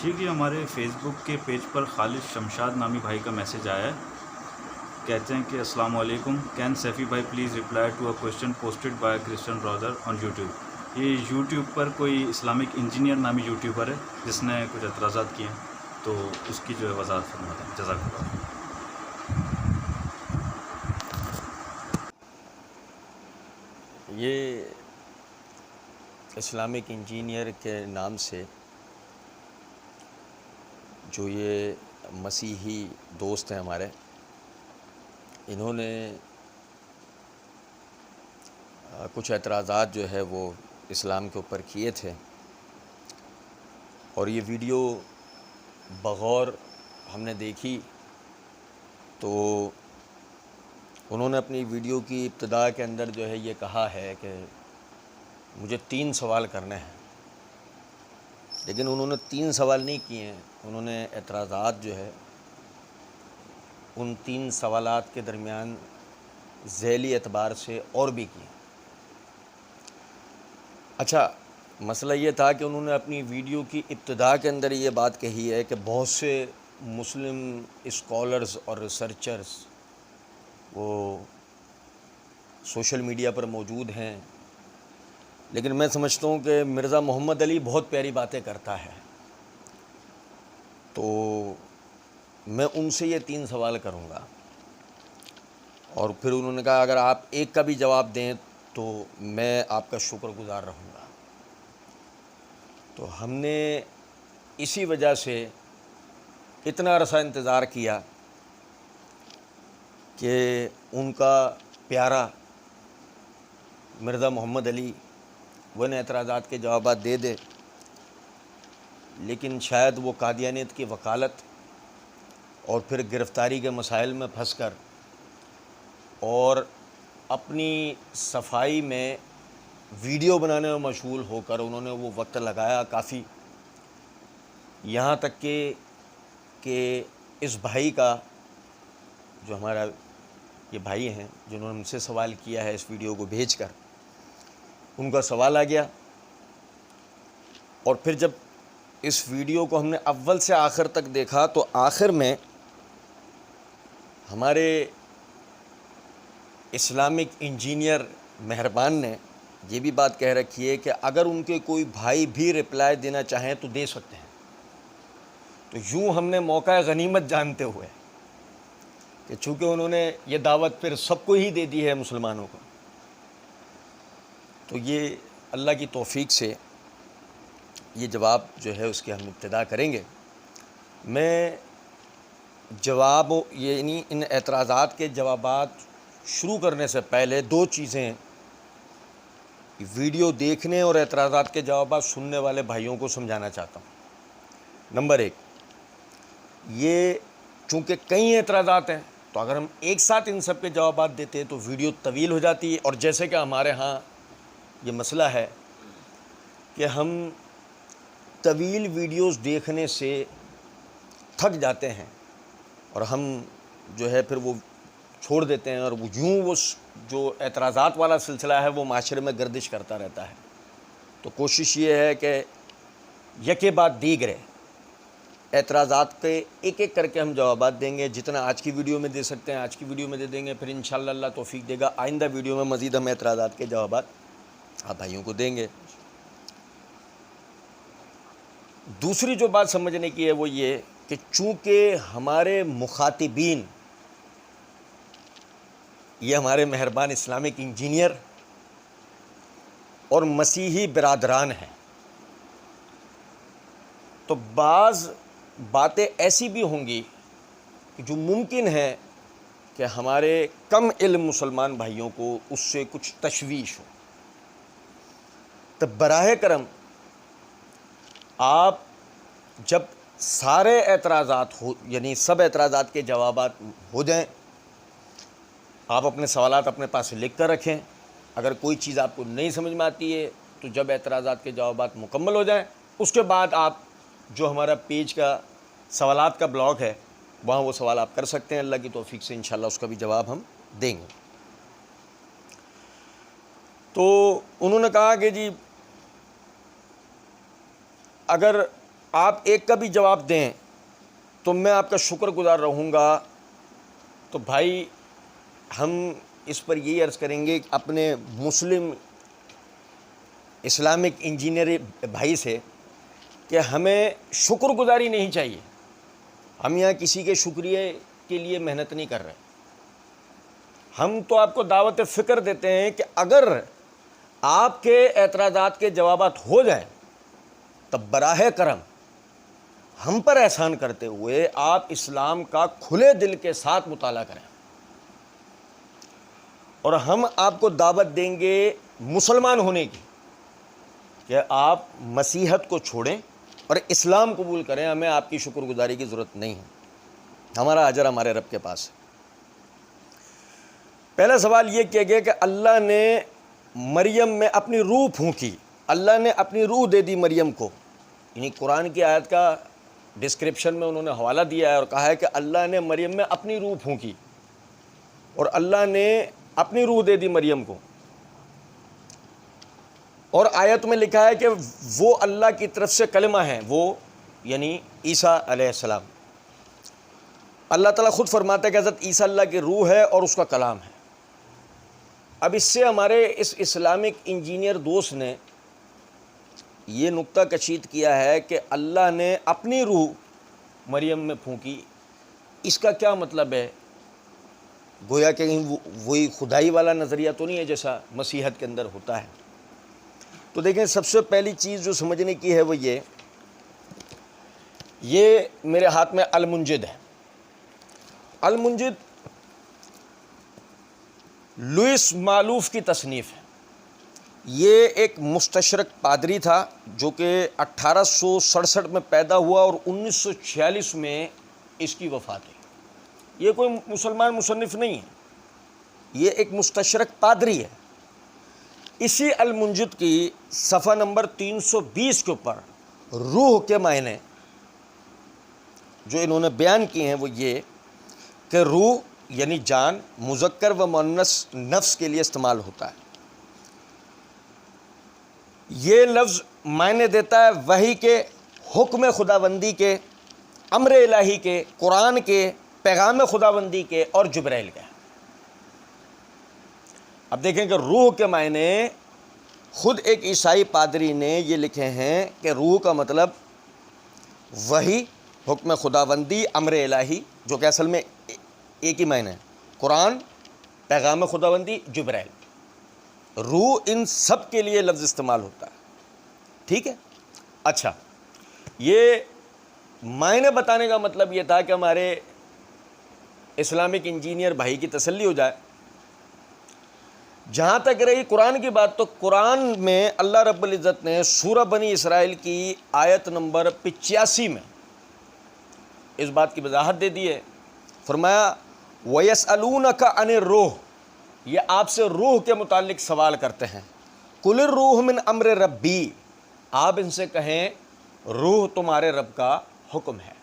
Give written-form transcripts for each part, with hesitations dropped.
شیخ، یہ ہمارے فیس بک کے پیج پر خالد شمشاد نامی بھائی کا میسج آیا ہے. کہتے ہیں کہ السلام علیکم، کین سیفی بھائی please reply to a question posted by Christian brother on YouTube. یہ یوٹیوب پر کوئی اسلامک انجینئر نامی یوٹیوبر ہے جس نے کچھ اعتراضات کیے ہیں، تو اس کی جو ہے وضاحت فرماتے ہیں. جزاک اللہ. یہ اسلامک انجینئر کے نام سے جو یہ مسیحی دوست ہیں ہمارے، انہوں نے کچھ اعتراضات جو ہے وہ اسلام کے اوپر کیے تھے، اور یہ ویڈیو بغور ہم نے دیکھی تو انہوں نے اپنی ویڈیو کی ابتدا کے اندر جو ہے یہ کہا ہے کہ مجھے 3 سوال کرنے ہیں، لیکن انہوں نے 3 سوال نہیں کیے ہیں، انہوں نے اعتراضات جو ہے ان 3 سوالات کے درمیان ذیلی اعتبار سے اور بھی کیے. اچھا، مسئلہ یہ تھا کہ انہوں نے اپنی ویڈیو کی ابتدا کے اندر یہ بات کہی ہے کہ بہت سے مسلم اسکالرز اور ریسرچرز وہ سوشل میڈیا پر موجود ہیں، لیکن میں سمجھتا ہوں کہ مرزا محمد علی بہت پیاری باتیں کرتا ہے، تو میں ان سے یہ 3 سوال کروں گا. اور پھر انہوں نے کہا اگر آپ ایک کا بھی جواب دیں تو میں آپ کا شکر گزار رہوں گا. تو ہم نے اسی وجہ سے اتنا عرصہ انتظار کیا کہ ان کا پیارا مرزا محمد علی وہ ان اعتراضات کے جوابات دے دے، لیکن شاید وہ قادیانیت کی وکالت اور پھر گرفتاری کے مسائل میں پھنس کر اور اپنی صفائی میں ویڈیو بنانے میں مشغول ہو کر انہوں نے وہ وقت لگایا کافی، یہاں تک کہ اس بھائی کا جو ہمارا یہ بھائی ہیں جنہوں نے ہم سے سوال کیا ہے اس ویڈیو کو بھیج کر، ان کا سوال آ گیا. اور پھر جب اس ویڈیو کو ہم نے اول سے آخر تک دیکھا تو آخر میں ہمارے اسلامک انجینئر مہربان نے یہ بھی بات کہہ رکھی ہے کہ اگر ان کے کوئی بھائی بھی رپلائی دینا چاہیں تو دے سکتے ہیں. تو یوں ہم نے موقع غنیمت جانتے ہوئے کہ چونکہ انہوں نے یہ دعوت پھر سب کو ہی دے دی ہے مسلمانوں کو، تو یہ اللہ کی توفیق سے یہ جواب جو ہے اس کی ہم ابتدا کریں گے. میں جواب یعنی ان اعتراضات کے جوابات شروع کرنے سے پہلے 2 چیزیں ویڈیو دیکھنے اور اعتراضات کے جوابات سننے والے بھائیوں کو سمجھانا چاہتا ہوں. نمبر 1، یہ چونکہ کئی اعتراضات ہیں تو اگر ہم ایک ساتھ ان سب کے جوابات دیتے تو ویڈیو طویل ہو جاتی ہے، اور جیسے کہ ہمارے ہاں یہ مسئلہ ہے کہ ہم طویل ویڈیوز دیکھنے سے تھک جاتے ہیں اور ہم جو ہے پھر وہ چھوڑ دیتے ہیں، اور وہ یوں وہ جو اعتراضات والا سلسلہ ہے وہ معاشرے میں گردش کرتا رہتا ہے. تو کوشش یہ ہے کہ یکے بعد دیگرے اعتراضات کے ایک ایک کر کے ہم جوابات دیں گے. جتنا آج کی ویڈیو میں دے سکتے ہیں آج کی ویڈیو میں دے دیں گے، پھر انشاءاللہ اللہ توفیق دے گا آئندہ ویڈیو میں مزید ہم اعتراضات کے جوابات آپ بھائیوں کو دیں گے. دوسری جو بات سمجھنے کی ہے وہ یہ کہ چونکہ ہمارے مخاطبین یہ ہمارے مہربان اسلامک انجینئر اور مسیحی برادران ہیں، تو بعض باتیں ایسی بھی ہوں گی کہ جو ممکن ہے کہ ہمارے کم علم مسلمان بھائیوں کو اس سے کچھ تشویش ہو. تو براہ کرم آپ جب سارے اعتراضات ہو یعنی سب اعتراضات کے جوابات ہو جائیں، آپ اپنے سوالات اپنے پاس لکھ کر رکھیں. اگر کوئی چیز آپ کو نہیں سمجھ میں آتی ہے تو جب اعتراضات کے جوابات مکمل ہو جائیں اس کے بعد آپ جو ہمارا پیج کا سوالات کا بلاگ ہے وہاں وہ سوال آپ کر سکتے ہیں. اللہ کی توفیق سے انشاءاللہ اس کا بھی جواب ہم دیں گے. تو انہوں نے کہا کہ جی اگر آپ ایک کا بھی جواب دیں تو میں آپ کا شکر گزار رہوں گا. تو بھائی ہم اس پر یہی عرض کریں گے اپنے مسلم اسلامک انجینئر بھائی سے کہ ہمیں شکر گزاری نہیں چاہیے. ہم یہاں کسی کے شکریہ کے لیے محنت نہیں کر رہے. ہم تو آپ کو دعوت فکر دیتے ہیں کہ اگر آپ کے اعتراضات کے جوابات ہو جائیں تب براہ کرم ہم پر احسان کرتے ہوئے آپ اسلام کا کھلے دل کے ساتھ مطالعہ کریں, اور ہم آپ کو دعوت دیں گے مسلمان ہونے کی کہ آپ مسیحت کو چھوڑیں اور اسلام قبول کریں. ہمیں آپ کی شکر گزاری کی ضرورت نہیں ہے, ہمارا اجر ہمارے رب کے پاس ہے. پہلا سوال یہ کیا گیا کہ اللہ نے مریم میں اپنی روح پھونکی, اللہ نے اپنی روح دے دی مریم کو. یعنی قرآن کی آیت کا ڈسکرپشن میں انہوں نے حوالہ دیا ہے اور کہا ہے کہ اللہ نے مریم میں اپنی روح پھونکی اور اللہ نے اپنی روح دے دی مریم کو. اور آیت میں لکھا ہے کہ وہ اللہ کی طرف سے کلمہ ہیں, وہ یعنی عیسیٰ علیہ السلام. اللہ تعالیٰ خود فرماتا ہے کہ حضرت عیسیٰ اللہ کی روح ہے اور اس کا کلام ہے. اب اس سے ہمارے اس اسلامک انجینئر دوست نے یہ نقطہ کشید کیا ہے کہ اللہ نے اپنی روح مریم میں پھونکی. اس کا کیا مطلب ہے؟ گویا کہ وہی خدائی والا نظریہ تو نہیں ہے جیسا مسیحت کے اندر ہوتا ہے. تو دیکھیں, سب سے پہلی چیز جو سمجھنے کی ہے وہ یہ میرے ہاتھ میں المنجد ہے. المنجد لوئس مالوف کی تصنیف ہے. یہ ایک مستشرق پادری تھا جو کہ 1867 میں پیدا ہوا اور 1946 میں اس کی وفات ہوئی. یہ کوئی مسلمان مصنف نہیں ہے, یہ ایک مستشرق پادری ہے. اسی المنجد کی صفحہ نمبر 320 کے اوپر روح کے معنی جو انہوں نے بیان کیے ہیں وہ یہ کہ روح یعنی جان مذکر و مؤنث نفس کے لیے استعمال ہوتا ہے. یہ لفظ معنی دیتا ہے وحی کے, حکم خداوندی کے, امر الہی کے, قرآن کے, پیغام خداوندی کے اور جبرائیل کے. اب دیکھیں کہ روح کے معنی خود ایک عیسائی پادری نے یہ لکھے ہیں کہ روح کا مطلب وحی, حکم خداوندی, امر الہی, جو کہ اصل میں ایک ہی معنی ہے, قرآن, پیغام خداوندی, جبرائیل. روح ان سب کے لیے لفظ استعمال ہوتا ہے. ٹھیک ہے. اچھا, یہ معنی بتانے کا مطلب یہ تھا کہ ہمارے اسلامک انجینئر بھائی کی تسلی ہو جائے. جہاں تک رہی قرآن کی بات, تو قرآن میں اللہ رب العزت نے سورہ بنی اسرائیل کی آیت نمبر 85 میں اس بات کی وضاحت دے دی ہے. فرمایا وَيَسْأَلُونَكَ عَنِ الرُّوحِ, یہ آپ سے روح کے متعلق سوال کرتے ہیں. قُلِ الرُّوحُ مِنْ أَمْرِ رَبِّي, آپ ان سے کہیں روح تمہارے رب کا حکم ہے.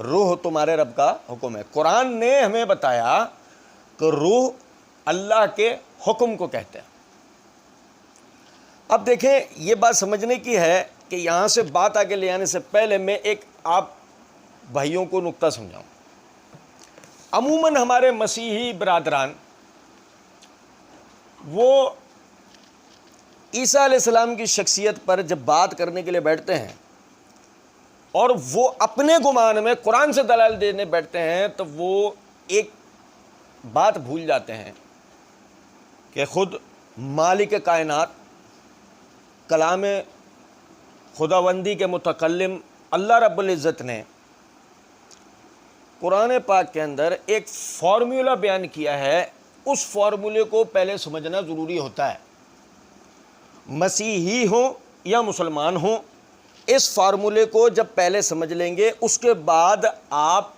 روح تمہارے رب کا حکم ہے. قرآن نے ہمیں بتایا کہ روح اللہ کے حکم کو کہتے ہیں. اب دیکھیں, یہ بات سمجھنے کی ہے کہ یہاں سے بات آگے لے آنے سے پہلے میں ایک آپ بھائیوں کو نقطہ سمجھاؤں. عموماً ہمارے مسیحی برادران وہ عیسیٰ علیہ السلام کی شخصیت پر جب بات کرنے کے لیے بیٹھتے ہیں اور وہ اپنے گمان میں قرآن سے دلائل دینے بیٹھتے ہیں تو وہ ایک بات بھول جاتے ہیں کہ خود مالک کائنات, کلام خداوندی کے متکلم اللہ رب العزت نے قرآن پاک کے اندر ایک فارمولہ بیان کیا ہے. اس فارمولے کو پہلے سمجھنا ضروری ہوتا ہے. مسیحی ہوں یا مسلمان ہوں, اس فارمولے کو جب پہلے سمجھ لیں گے اس کے بعد آپ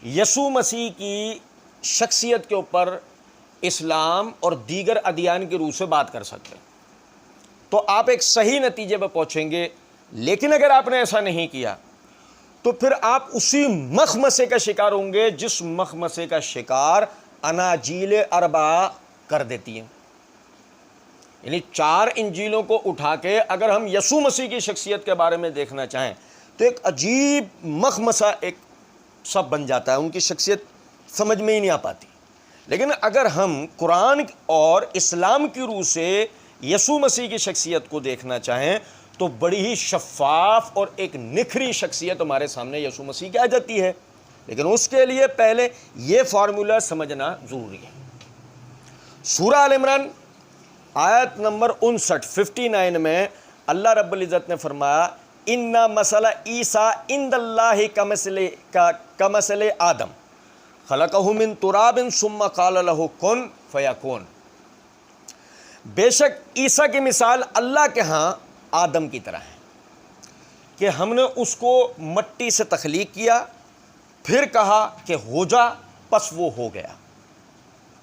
یسوع مسیح کی شخصیت کے اوپر اسلام اور دیگر ادیان کی روح سے بات کر سکتے ہیں, تو آپ ایک صحیح نتیجے پہ پہنچیں گے. لیکن اگر آپ نے ایسا نہیں کیا تو پھر آپ اسی مخمسے کا شکار ہوں گے جس مخمسے کا شکار اناجیل اربعہ کر دیتی ہیں. یعنی 4 انجیلوں کو اٹھا کے اگر ہم یسوع مسیح کی شخصیت کے بارے میں دیکھنا چاہیں تو ایک عجیب مخمصہ ایک سب بن جاتا ہے، ان کی شخصیت سمجھ میں ہی نہیں آ پاتی۔ لیکن اگر ہم قرآن اور اسلام کی روح سے یسوع مسیح کی شخصیت کو دیکھنا چاہیں تو بڑی ہی شفاف اور ایک نکھری شخصیت ہمارے سامنے یسوع مسیح کی آ جاتی ہے، لیکن اس کے لیے پہلے یہ فارمولہ سمجھنا ضروری ہے۔ سورہ آل عمران آیت نمبر 59 میں اللہ رب العزت نے فرمایا اِنَّ مَثَلَ عِیسیٰ عِندَ اللہِ کَمَثَلِ آدم خَلَقَهُ مِن تُرَابٍ ثُمَّ قَالَ لَهُ كُن فَيَكُونُ۔ بے شک عیسیٰ کی مثال اللہ کے ہاں آدم کی طرح ہے کہ ہم نے اس کو مٹی سے تخلیق کیا، پھر کہا کہ ہو جا، پس وہ ہو گیا۔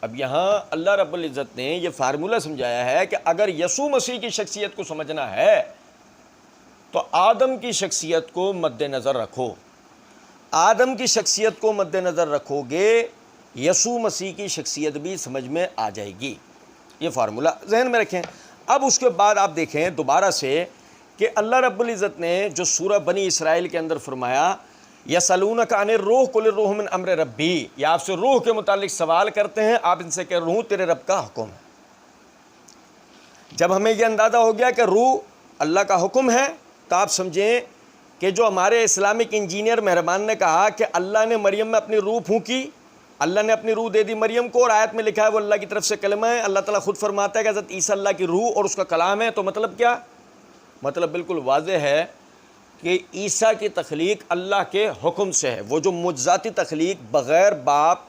اب یہاں اللہ رب العزت نے یہ فارمولہ سمجھایا ہے کہ اگر یسوع مسیح کی شخصیت کو سمجھنا ہے تو آدم کی شخصیت کو مد نظر رکھو۔ آدم کی شخصیت کو مد نظر رکھو گے، یسوع مسیح کی شخصیت بھی سمجھ میں آ جائے گی۔ یہ فارمولہ ذہن میں رکھیں۔ اب اس کے بعد آپ دیکھیں دوبارہ سے کہ اللہ رب العزت نے جو سورہ بنی اسرائیل کے اندر فرمایا یسألونک عن الروح قل الروح من امر ربی، یا آپ سے روح کے متعلق سوال کرتے ہیں، آپ ان سے کہ روح تیرے رب کا حکم ہے۔ جب ہمیں یہ اندازہ ہو گیا کہ روح اللہ کا حکم ہے تو آپ سمجھیں کہ جو ہمارے اسلامک انجینئر مہربان نے کہا کہ اللہ نے مریم میں اپنی روح پھونکی، اللہ نے اپنی روح دے دی مریم کو، اور آیت میں لکھا ہے وہ اللہ کی طرف سے کلمہ ہے، اللہ تعالیٰ خود فرماتا ہے کہ حضرت عیسیٰ اللہ کی روح اور اس کا کلام ہے، تو مطلب کیا؟ مطلب بالکل واضح ہے کہ عیسیٰ کی تخلیق اللہ کے حکم سے ہے۔ وہ جو معجزاتی تخلیق بغیر باپ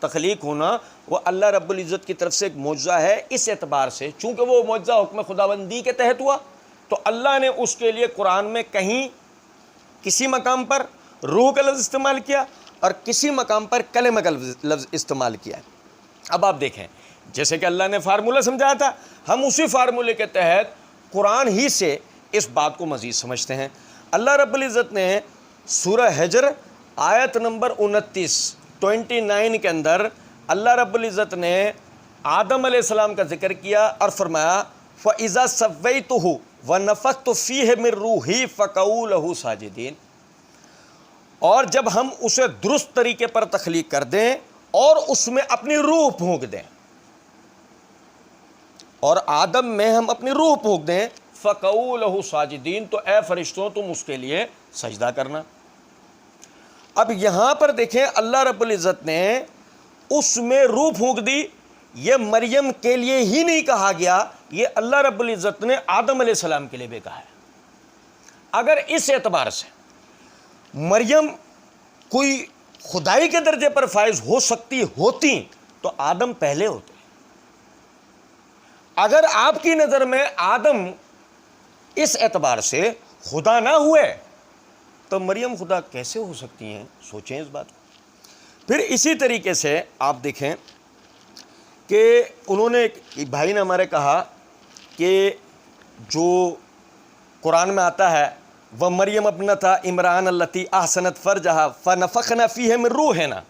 تخلیق ہونا وہ اللہ رب العزت کی طرف سے ایک معجزہ ہے، اس اعتبار سے چونکہ وہ معجزہ حکم خداوندی کے تحت ہوا تو اللہ نے اس کے لیے قرآن میں کہیں کسی مقام پر روح کا لفظ استعمال کیا اور کسی مقام پر کلمہ کا لفظ استعمال کیا ہے۔ اب آپ دیکھیں جیسے کہ اللہ نے فارمولہ سمجھایا تھا، ہم اسی فارمولے کے تحت قرآن ہی سے اس بات کو مزید سمجھتے ہیں۔ اللہ رب العزت نے سورہ حجر آیت نمبر 29 کے اندر اللہ رب العزت نے آدم علیہ السلام کا ذکر کیا اور فرمایا فَإِذَا سَوَّيْتُهُ وَنَفَخْتُ فِيهِ مِن رُوحِي فَقَعُوا لَهُ سَاجِدِينَ، اور جب ہم اسے درست طریقے پر تخلیق کر دیں اور اس میں اپنی روح پھونک دیں، اور آدم میں ہم اپنی روح پھونک دیں فَقَعُوا لَهُ سَاجِدِينَ، تو اے فرشتوں تم اس کے لیے سجدہ کرنا۔ اب یہاں پر دیکھیں اللہ رب العزت نے اس میں روح پھونک دی، یہ مریم کے لیے ہی نہیں کہا گیا، یہ اللہ رب العزت نے آدم علیہ السلام کے لیے بھی کہا ہے۔ اگر اس اعتبار سے مریم کوئی خدائی کے درجے پر فائز ہو سکتی ہوتی تو آدم پہلے ہوتے۔ اگر آپ کی نظر میں آدم اس اعتبار سے خدا نہ ہوئے تو مریم خدا کیسے ہو سکتی ہیں؟ سوچیں اس بات کو۔ پھر اسی طریقے سے آپ دیکھیں کہ انہوں نے ایک بھائی نے ہمارے کہا کہ جو قرآن میں آتا ہے وہ مریم ابنتھا عمران اللتی احسنت فرجہا فنفخنا فیہ من روحنا،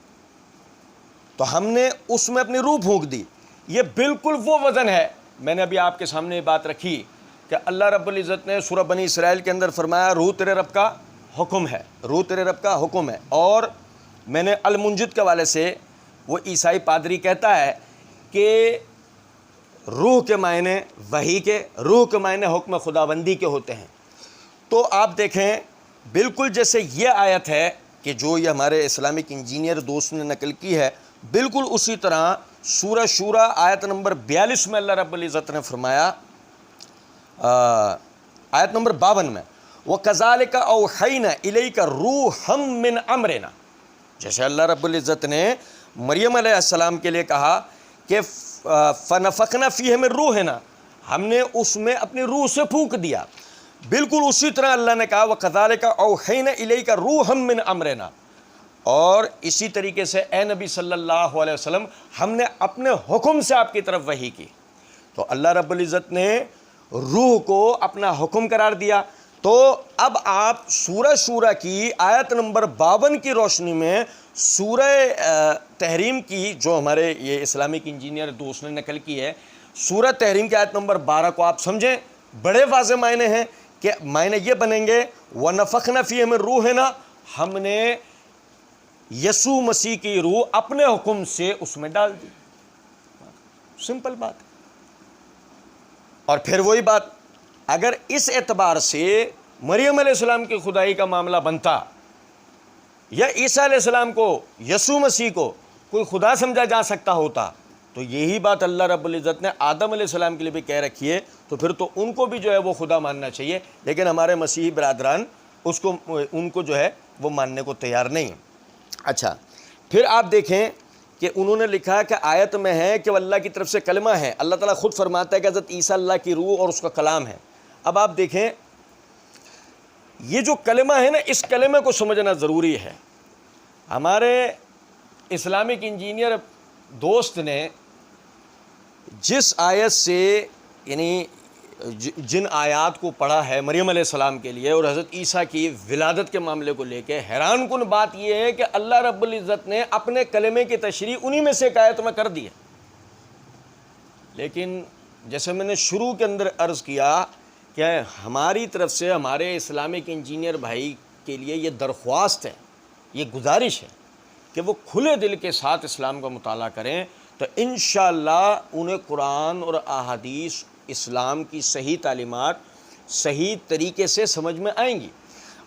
تو ہم نے اس میں اپنی روح پھونک دی، یہ بالکل وہ وزن ہے۔ میں نے ابھی آپ کے سامنے یہ بات رکھی کہ اللہ رب العزت نے سورہ بنی اسرائیل کے اندر فرمایا روح تیرے رب کا حکم ہے، روح تیرے رب کا حکم ہے، اور میں نے المنجد کے والے سے وہ عیسائی پادری کہتا ہے کہ روح کے معنی وحی کے، روح کے معنی حکم خداوندی کے ہوتے ہیں۔ تو آپ دیکھیں بالکل جیسے یہ آیت ہے کہ جو یہ ہمارے اسلامک انجینئر دوست نے نقل کی ہے، بالکل اسی طرح سورہ شورى آیت نمبر 42 میں اللہ رب العزت نے فرمایا آیت نمبر 52 میں وَكَذَلِكَ أَوْحَيْنَا إِلَيْكَ رُوحًا مِّنْ أَمْرِنَا، جیسے اللہ رب العزت نے مریم علیہ السلام کے لیے کہا کہ فَنَفَخْنَا فِيهِ مِن رُوحِنَا، ہم نے اس میں اپنی روح سے پھونک دیا، بالکل اسی طرح اللہ نے کہا وَكَذَلِكَ أَوْحَيْنَا إِلَيْكَ رُوحًا مِّنْ أَمْرِنَا، اور اسی طریقے سے اے نبی صلی اللہ علیہ وسلم ہم نے اپنے حکم سے آپ کی طرف وحی کی۔ تو اللہ رب العزت نے روح کو اپنا حکم قرار دیا۔ تو اب آپ سورہ شورى کی آیت نمبر 52 کی روشنی میں سورہ تحریم کی جو ہمارے یہ اسلامک انجینئر دوست نے نقل کی ہے، سورہ تحریم کی آیت نمبر 12 کو آپ سمجھیں، بڑے واضح معنی ہیں کہ معنی یہ بنیں گے وَنَفَخْنَ فِيهِ مِن رُوحِنَا، ہم نے یسوع مسیح کی روح اپنے حکم سے اس میں ڈال دی. سمپل بات. اور پھر وہی بات، اگر اس اعتبار سے مریم علیہ السلام کی خدائی کا معاملہ بنتا یا عیسیٰ علیہ السلام کو، یسوع مسیح کو کوئی خدا سمجھا جا سکتا ہوتا تو یہی بات اللہ رب العزت نے آدم علیہ السلام کے لیے بھی کہہ رکھی ہے، تو پھر تو ان کو بھی جو ہے وہ خدا ماننا چاہیے. لیکن ہمارے مسیحی برادران ان کو جو ہے وہ ماننے کو تیار نہیں. اچھا، پھر آپ دیکھیں کہ انہوں نے لکھا کہ آیت میں ہے کہ وہ اللہ کی طرف سے کلمہ ہے. اللہ تعالیٰ خود فرماتا ہے کہ حضرت عیسیٰ اللہ کی روح اور اس کا کلام ہے. اب آپ دیکھیں یہ جو کلمہ ہے نا، اس کلمے کو سمجھنا ضروری ہے. ہمارے اسلامک انجینئر دوست نے جس آیت سے یعنی جن آیات کو پڑھا ہے مریم علیہ السلام کے لیے اور حضرت عیسیٰ کی ولادت کے معاملے کو لے کے، حیران کن بات یہ ہے کہ اللہ رب العزت نے اپنے کلمے کی تشریح انہی میں سے ایک آیت میں کر دی ہے. لیکن جیسے میں نے شروع کے اندر عرض کیا کہ ہماری طرف سے ہمارے اسلامک انجینئر بھائی کے لیے یہ درخواست ہے، یہ گزارش ہے کہ وہ کھلے دل کے ساتھ اسلام کا مطالعہ کریں، تو انشاءاللہ انہیں قرآن اور احادیث اسلام کی صحیح تعلیمات صحیح طریقے سے سمجھ میں آئیں گی.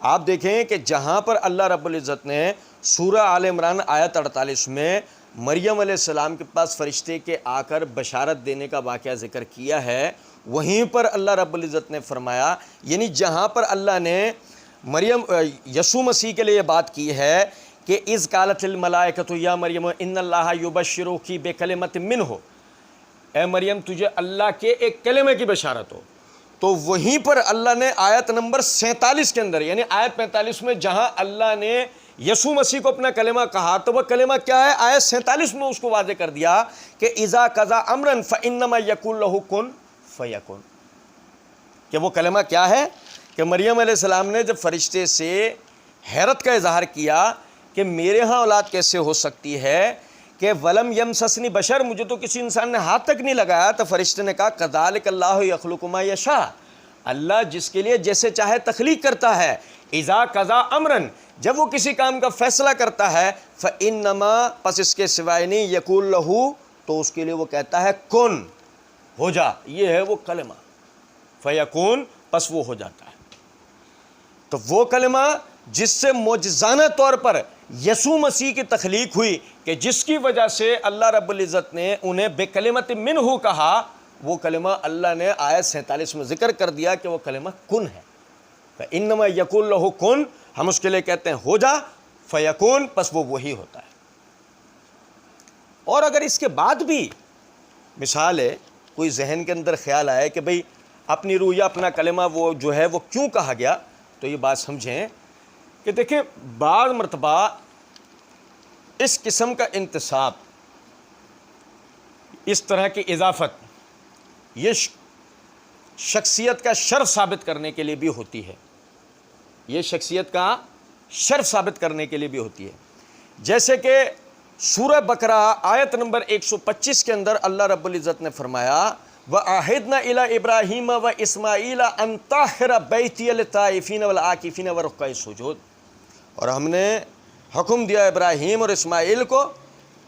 آپ دیکھیں کہ جہاں پر اللہ رب العزت نے سورہ آل عمران آیت 48 میں مریم علیہ السلام کے پاس فرشتے کے آ کر بشارت دینے کا واقعہ ذکر کیا ہے، وہیں پر اللہ رب العزت نے فرمایا، یعنی جہاں پر اللہ نے یسوع مسیح کے لیے یہ بات کی ہے کہ اذ قالت الملائکۃ یا مریم ان اللہ یبشرک بکلمۃ منہ، اے مریم تجھے اللہ کے ایک کلمے کی بشارت ہو. تو وہیں پر اللہ نے آیت نمبر 47 کے اندر، یعنی آیت 45 میں جہاں اللہ نے یسوع مسیح کو اپنا کلمہ کہا تو وہ کلمہ کیا ہے؟ آیت 47 میں اس کو واضح کر دیا کہ اذا قضا امرا فانما یقول له کن فیکن. کہ وہ کلمہ کیا ہے کہ مریم علیہ السلام نے جب فرشتے سے حیرت کا اظہار کیا کہ میرے ہاں اولاد کیسے ہو سکتی ہے کہ ولم یمسسنی بشر، مجھے تو کسی انسان نے ہاتھ تک نہیں لگایا، تو فرشتے نے کہا کذالک اللہ یخلق ما یشاء، اللہ جس کے لیے جیسے چاہے تخلیق کرتا ہے. اذا قضا امرا، جب وہ کسی کام کا فیصلہ کرتا ہے، فانما، پس اس کے سوائے نہیں، یقول لہ، تو اس کے لیے وہ کہتا ہے کن، ہو جا. یہ ہے وہ کلمہ، فیکون، پس وہ ہو جاتا ہے. تو وہ کلمہ جس سے معجزانہ طور پر یسوع مسیح کی تخلیق ہوئی، کہ جس کی وجہ سے اللہ رب العزت نے انہیں بے کلمت منہ کہا، وہ کلمہ اللہ نے آیت 47 میں ذکر کر دیا کہ وہ کلمہ کن ہے. فَإِنَّمَا يَقُولُ لَهُ کن، ہم اس کے لیے کہتے ہیں ہو جا، فیکون، پس وہ وہی ہوتا ہے. اور اگر اس کے بعد بھی مثال ہے کوئی ذہن کے اندر خیال آئے کہ بھئی اپنی روح یا اپنا کلمہ وہ جو ہے وہ کیوں کہا گیا، تو یہ بات سمجھیں کہ دیکھیں بعض مرتبہ اس قسم کا انتصاب، اس طرح کی اضافت، یہ شخصیت کا شرف ثابت کرنے کے لیے بھی ہوتی ہے. یہ شخصیت کا شرف ثابت کرنے کے لیے بھی ہوتی ہے. جیسے کہ سورہ بقرہ آیت نمبر 125 کے اندر اللہ رب العزت نے فرمایا وَعَهِدْنَا إِلَىٰ إِبْرَاهِيمَ وَإِسْمَاعِيلَ أَن طَهِّرَ بَيْتِيَ لِلطَّائِفِينَ وَالْعَاكِفِينَ وَرُكَّعِ السُّجُودِ، اور ہم نے حکم دیا ابراہیم اور اسماعیل کو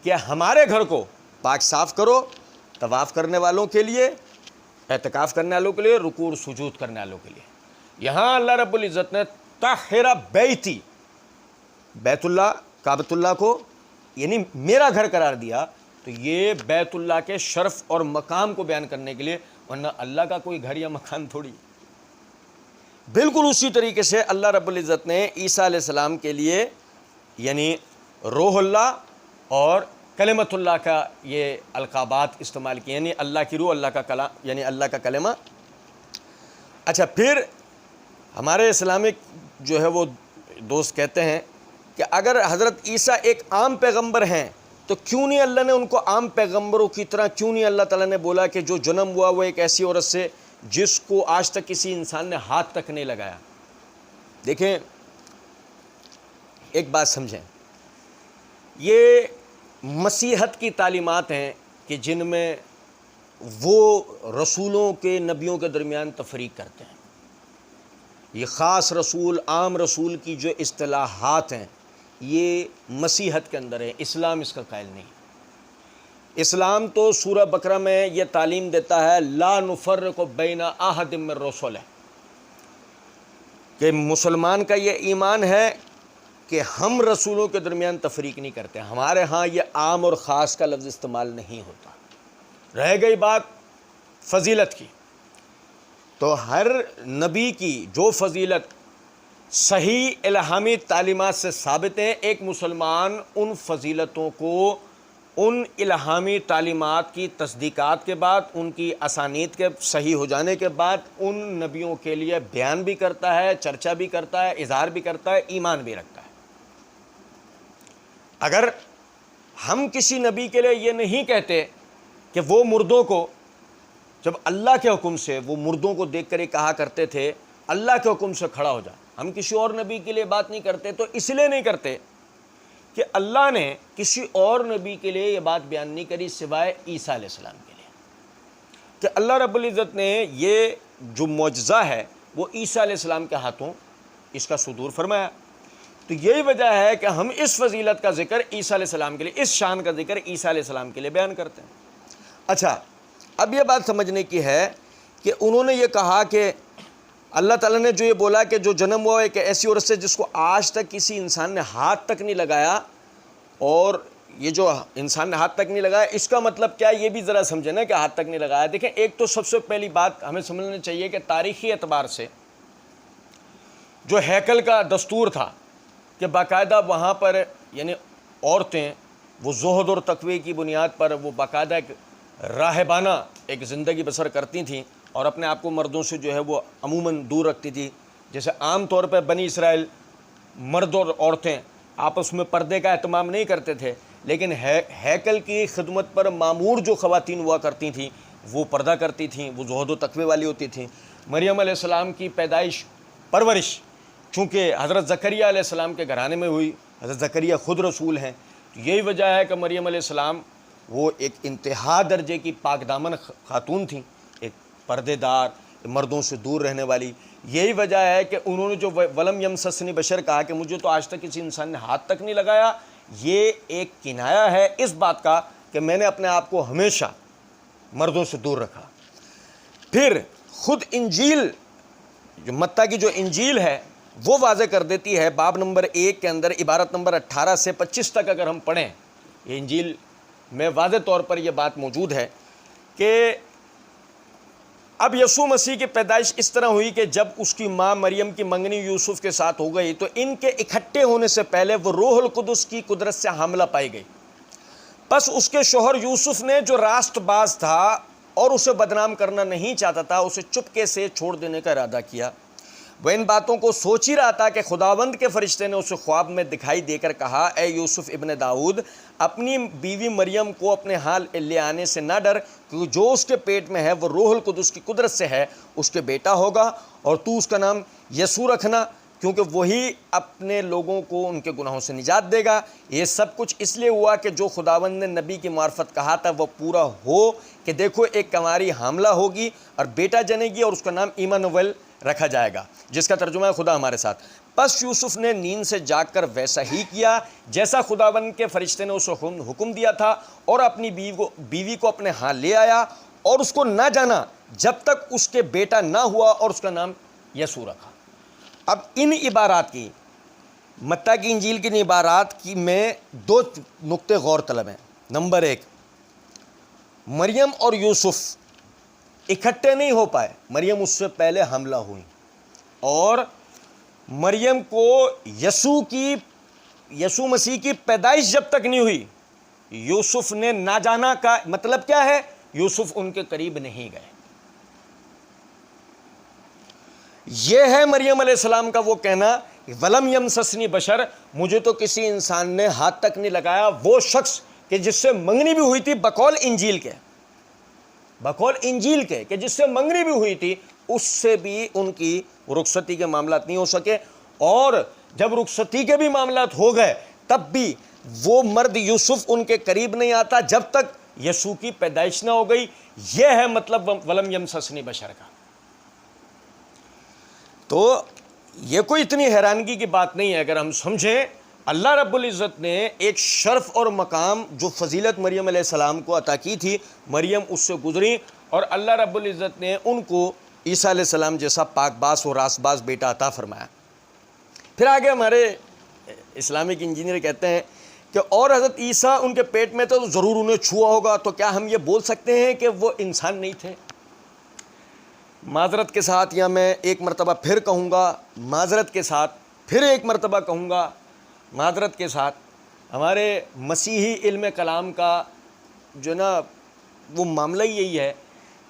کہ ہمارے گھر کو پاک صاف کرو، طواف کرنے والوں کے لیے، اعتکاف کرنے والوں کے لیے، رکوع اور سجود کرنے والوں کے لیے. یہاں اللہ رب العزت نے طاہرہ بیتی، بیت اللہ، کعبۃ اللہ کو یعنی میرا گھر قرار دیا، تو یہ بیت اللہ کے شرف اور مقام کو بیان کرنے کے لیے، ورنہ اللہ کا کوئی گھر یا مکان تھوڑی. بالکل اسی طریقے سے اللہ رب العزت نے عیسیٰ علیہ السلام کے لیے یعنی روح اللہ اور کلمت اللہ کا یہ القابات استعمال کیے، یعنی اللہ کی روح، اللہ کا کلام، یعنی اللہ کا کلمہ. اچھا، پھر ہمارے اسلامک جو ہے وہ دوست کہتے ہیں کہ اگر حضرت عیسیٰ ایک عام پیغمبر ہیں تو کیوں نہیں اللہ نے ان کو عام پیغمبروں کی طرح، کیوں نہیں اللہ تعالیٰ نے بولا کہ جو جنم ہوا وہ ایک ایسی عورت سے جس کو آج تک کسی انسان نے ہاتھ تک نہیں لگایا. دیکھیں ایک بات سمجھیں، یہ مسیحت کی تعلیمات ہیں کہ جن میں وہ رسولوں کے نبیوں کے درمیان تفریق کرتے ہیں. یہ خاص رسول عام رسول کی جو اصطلاحات ہیں یہ مسیحت کے اندر ہے، اسلام اس کا قائل نہیں. اسلام تو سورہ بقرہ میں یہ تعلیم دیتا ہے لا نفرق بین احد من رسلہ، کہ مسلمان کا یہ ایمان ہے کہ ہم رسولوں کے درمیان تفریق نہیں کرتے. ہمارے ہاں یہ عام اور خاص کا لفظ استعمال نہیں ہوتا. رہ گئی بات فضیلت کی، تو ہر نبی کی جو فضیلت صحیح الہامی تعلیمات سے ثابت ہے، ایک مسلمان ان فضیلتوں کو ان الہامی تعلیمات کی تصدیقات کے بعد، ان کی اسانید کے صحیح ہو جانے کے بعد ان نبیوں کے لیے بیان بھی کرتا ہے، چرچا بھی کرتا ہے، اظہار بھی کرتا ہے، ایمان بھی رکھتا ہے. اگر ہم کسی نبی کے لیے یہ نہیں کہتے کہ وہ مردوں کو، جب اللہ کے حکم سے وہ مردوں کو دیکھ کر یہ کہا کرتے تھے اللہ کے حکم سے کھڑا ہو جا، ہم کسی اور نبی کے لیے بات نہیں کرتے تو اس لیے نہیں کرتے کہ اللہ نے کسی اور نبی کے لیے یہ بات بیان نہیں کری سوائے عیسیٰ علیہ السلام کے لیے، کہ اللہ رب العزت نے یہ جو معجزہ ہے وہ عیسیٰ علیہ السلام کے ہاتھوں اس کا صدور فرمایا. تو یہی وجہ ہے کہ ہم اس فضیلت کا ذکر عیسیٰ علیہ السلام کے لیے، اس شان کا ذکر عیسیٰ علیہ السلام کے لیے بیان کرتے ہیں. اچھا، اب یہ بات سمجھنے کی ہے کہ انہوں نے یہ کہا کہ اللہ تعالیٰ نے جو یہ بولا کہ جو جنم ہوا ہے کہ ایسی عورت سے جس کو آج تک کسی انسان نے ہاتھ تک نہیں لگایا، اور یہ جو انسان نے ہاتھ تک نہیں لگایا اس کا مطلب کیا ہے یہ بھی ذرا سمجھیں نا کہ ہاتھ تک نہیں لگایا. دیکھیں، ایک تو سب سے پہلی بات ہمیں سمجھنا چاہیے کہ تاریخی اعتبار سے جو ہیکل کا دستور تھا کہ باقاعدہ وہاں پر یعنی عورتیں وہ زہد اور تقوی کی بنیاد پر وہ باقاعدہ ایک راہبانہ ایک زندگی بسر کرتی تھیں اور اپنے آپ کو مردوں سے جو ہے وہ عموماً دور رکھتی تھی. جیسے عام طور پہ بنی اسرائیل مرد اور عورتیں آپس میں پردے کا اہتمام نہیں کرتے تھے، لیکن ہیکل کی خدمت پر مامور جو خواتین ہوا کرتی تھیں وہ پردہ کرتی تھیں، وہ زہد و تقوی والی ہوتی تھیں. مریم علیہ السلام کی پیدائش پرورش چونکہ حضرت زکریا علیہ السلام کے گھرانے میں ہوئی، حضرت زکریا خود رسول ہیں، تو یہی وجہ ہے کہ مریم علیہ السلام وہ ایک انتہا درجے کی پاک دامن خاتون تھیں، ایک پردے دار، مردوں سے دور رہنے والی. یہی وجہ ہے کہ انہوں نے جو ولم یمسسنی بشر کہا کہ مجھے تو آج تک کسی انسان نے ہاتھ تک نہیں لگایا، یہ ایک کنایا ہے اس بات کا کہ میں نے اپنے آپ کو ہمیشہ مردوں سے دور رکھا. پھر خود انجیل جو متی کی جو انجیل ہے وہ واضح کر دیتی ہے، باب نمبر 1 کے اندر عبارت نمبر 18 سے 25 تک اگر ہم پڑھیں، یہ انجیل میں واضح طور پر یہ بات موجود ہے کہ اب یسوع مسیح کی پیدائش اس طرح ہوئی کہ جب اس کی ماں مریم کی منگنی یوسف کے ساتھ ہو گئی تو ان کے اکٹھے ہونے سے پہلے وہ روح القدس کی قدرت سے حاملہ پائی گئی. بس اس کے شوہر یوسف نے جو راست باز تھا اور اسے بدنام کرنا نہیں چاہتا تھا، اسے چپکے سے چھوڑ دینے کا ارادہ کیا. وہ ان باتوں کو سوچ ہی رہا تھا کہ خداوند کے فرشتے نے اسے خواب میں دکھائی دے کر کہا، اے یوسف ابن داؤد، اپنی بیوی مریم کو اپنے حال لے آنے سے نہ ڈر، کیونکہ جو اس کے پیٹ میں ہے وہ روح القدس کی قدرت سے ہے، اس کے بیٹا ہوگا اور تو اس کا نام یسوع رکھنا، کیونکہ وہی اپنے لوگوں کو ان کے گناہوں سے نجات دے گا. یہ سب کچھ اس لیے ہوا کہ جو خداوند نے نبی کی معرفت کہا تھا وہ پورا ہو کہ دیکھو ایک کنواری حاملہ ہوگی اور بیٹا جنے گی اور اس کا نام ایمانویل رکھا جائے گا، جس کا ترجمہ ہے خدا ہمارے ساتھ. پس یوسف نے نیند سے جاگ کر ویسا ہی کیا جیسا خداوند کے فرشتے نے اسے حکم دیا تھا، اور اپنی بیوی کو اپنے ہاں لے آیا اور اس کو نہ جانا جب تک اس کے بیٹا نہ ہوا اور اس کا نام یسوع رکھا. اب ان عبارات کی متی کی انجیل کی ان عبارات کی میں 2 نقطے غور طلب ہیں. نمبر 1، مریم اور یوسف اکٹھے نہیں ہو پائے، مریم اس سے پہلے حاملہ ہوئی، اور مریم کو یسوع مسیح کی پیدائش جب تک نہیں ہوئی یوسف نے نہ جانا کا مطلب کیا ہے؟ یوسف ان کے قریب نہیں گئے. یہ ہے مریم علیہ السلام کا وہ کہنا ولم یمسسنی بشر، مجھے تو کسی انسان نے ہاتھ تک نہیں لگایا. وہ شخص کہ جس سے منگنی بھی ہوئی تھی بقول انجیل کے کہ جس سے منگنی بھی ہوئی تھی، اس سے بھی ان کی رخصتی کے معاملات نہیں ہو سکے، اور جب رخصتی کے بھی معاملات ہو گئے تب بھی وہ مرد یوسف ان کے قریب نہیں آتا جب تک یسوع کی پیدائش نہ ہو گئی. یہ ہے مطلب ولم یمسسنی بشر کا. تو یہ کوئی اتنی حیرانگی کی بات نہیں ہے اگر ہم سمجھیں. اللہ رب العزت نے ایک شرف اور مقام جو فضیلت مریم علیہ السلام کو عطا کی تھی, مریم اس سے گزری اور اللہ رب العزت نے ان کو عیسیٰ علیہ السلام جیسا پاک باز اور راست باز بیٹا عطا فرمایا. پھر آگے ہمارے اسلامک انجینئر کہتے ہیں کہ اور حضرت عیسیٰ ان کے پیٹ میں تو ضرور انہیں چھوا ہوگا, تو کیا ہم یہ بول سکتے ہیں کہ وہ انسان نہیں تھے؟ معذرت کے ساتھ, یا میں ایک مرتبہ پھر کہوں گا, معذرت کے ساتھ پھر ایک مرتبہ کہوں گا, معذرت کے ساتھ, ہمارے مسیحی علم کلام کا جو نا وہ معاملہ یہی ہے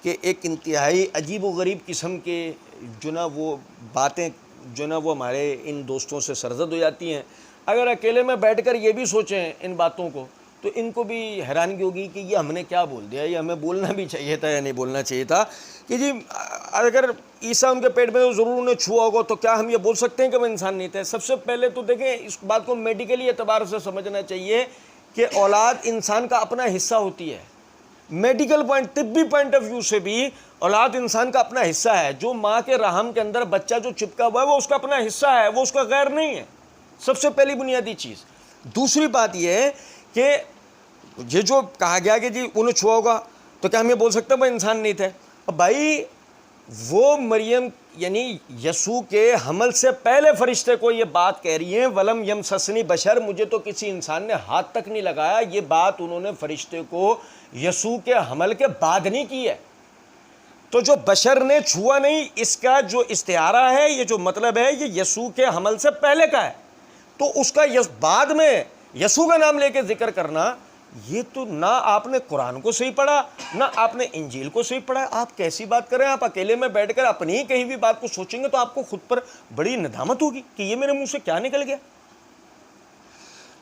کہ ایک انتہائی عجیب و غریب قسم کے جو نا وہ باتیں جو نا وہ ہمارے ان دوستوں سے سرزد ہو جاتی ہیں. اگر اکیلے میں بیٹھ کر یہ بھی سوچیں ان باتوں کو تو ان کو بھی حیرانگی ہوگی کہ یہ ہم نے کیا بول دیا, یہ ہمیں بولنا بھی چاہیے تھا یا نہیں بولنا چاہیے تھا کہ جی اگر عیسیٰ ان کے پیٹ میں ضرور انہیں چھوا ہوگا تو کیا ہم یہ بول سکتے ہیں کہ وہ انسان نہیں تھے؟ سب سے پہلے تو دیکھیں اس بات کو میڈیکلی اعتبار سے سمجھنا چاہیے کہ اولاد انسان کا اپنا حصہ ہوتی ہے. میڈیکل پوائنٹ, طبی پوائنٹ آف ویو سے بھی اولاد انسان کا اپنا حصہ ہے. جو ماں کے رحم کے اندر بچہ جو چپکا ہوا ہے وہ اس کا اپنا حصہ ہے, وہ اس کا غیر نہیں ہے. سب سے پہلی بنیادی چیز. دوسری بات یہ ہے کہ یہ جو کہا گیا کہ جی انہیں چھوا ہوگا تو کیا ہم یہ بول سکتے ہیں وہ انسان نہیں تھے؟ اب بھائی وہ مریم یعنی یسوع کے حمل سے پہلے فرشتے کو یہ بات کہہ رہی ہیں ولم یمسسنی بشر, مجھے تو کسی انسان نے ہاتھ تک نہیں لگایا. یہ بات انہوں نے فرشتے کو یسوع کے حمل کے بعد نہیں کی ہے. تو جو بشر نے چھوا نہیں, اس کا جو استعارہ ہے, یہ جو مطلب ہے, یہ یسوع کے حمل سے پہلے کا ہے. تو اس کا بعد میں یسوع کا نام لے کے ذکر کرنا, یہ تو نہ آپ نے قرآن کو صحیح پڑھا نہ آپ نے انجیل کو صحیح پڑھا. آپ کیسی بات کریں؟ آپ اکیلے میں بیٹھ کر اپنی ہی کہیں بھی بات کو سوچیں گے تو آپ کو خود پر بڑی ندامت ہوگی کہ یہ میرے منہ سے کیا نکل گیا.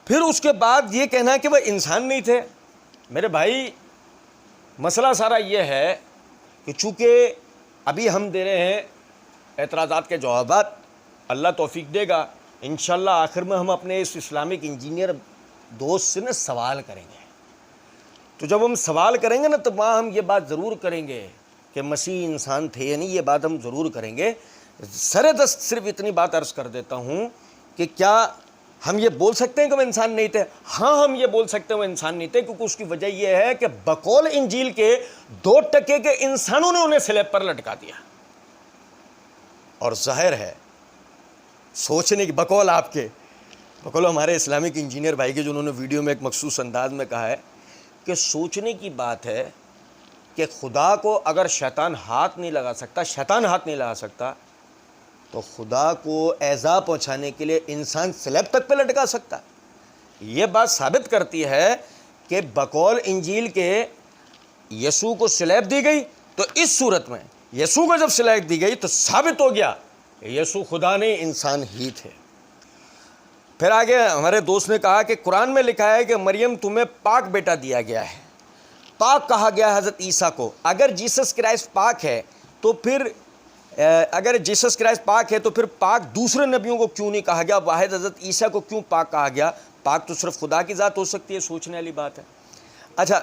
پھر اس کے بعد یہ کہنا کہ وہ انسان نہیں تھے. میرے بھائی مسئلہ سارا یہ ہے کہ چونکہ ابھی ہم دے رہے ہیں اعتراضات کے جوابات, اللہ توفیق دے گا انشاءاللہ آخر میں ہم اپنے اس اسلامک انجینئر دوست سے نا سوال کریں گے. تو جب ہم سوال کریں گے نا تو وہاں ہم یہ بات ضرور کریں گے کہ مسیح انسان تھے یا نہیں, یہ بات ہم ضرور کریں گے. سر دست صرف اتنی بات عرض کر دیتا ہوں کہ کیا ہم یہ بول سکتے ہیں کہ وہ انسان نہیں تھے؟ ہاں ہم یہ بول سکتے ہیں وہ انسان نہیں تھے, کیونکہ اس کی وجہ یہ ہے کہ بقول انجیل کے 2% کے انسانوں نے انہیں سلیب پر لٹکا دیا. اور ظاہر ہے سوچنے کی بقول آپ کے بقول ہمارے اسلامک انجینئر بھائی کے جو انہوں نے ویڈیو میں ایک مخصوص انداز میں کہا ہے کہ سوچنے کی بات ہے کہ خدا کو اگر شیطان ہاتھ نہیں لگا سکتا تو خدا کو ایذا پہنچانے کے لیے انسان سلیب تک پہ لٹکا سکتا. یہ بات ثابت کرتی ہے کہ بقول انجیل کے یسوع کو سلیب دی گئی, تو اس صورت میں یسوع کو جب سلیب دی گئی تو ثابت ہو گیا کہ یسوع خدا نہیں انسان ہی تھے. پھر آگے ہمارے دوست نے کہا کہ قرآن میں لکھا ہے کہ مریم تمہیں پاک بیٹا دیا گیا ہے, پاک کہا گیا ہے حضرت عیسیٰ کو. اگر جیسس کرائسٹ پاک ہے تو پھر پاک دوسرے نبیوں کو کیوں نہیں کہا گیا؟ واحد حضرت عیسیٰ کو کیوں پاک کہا گیا؟ پاک تو صرف خدا کی ذات ہو سکتی ہے, سوچنے والی بات ہے. اچھا,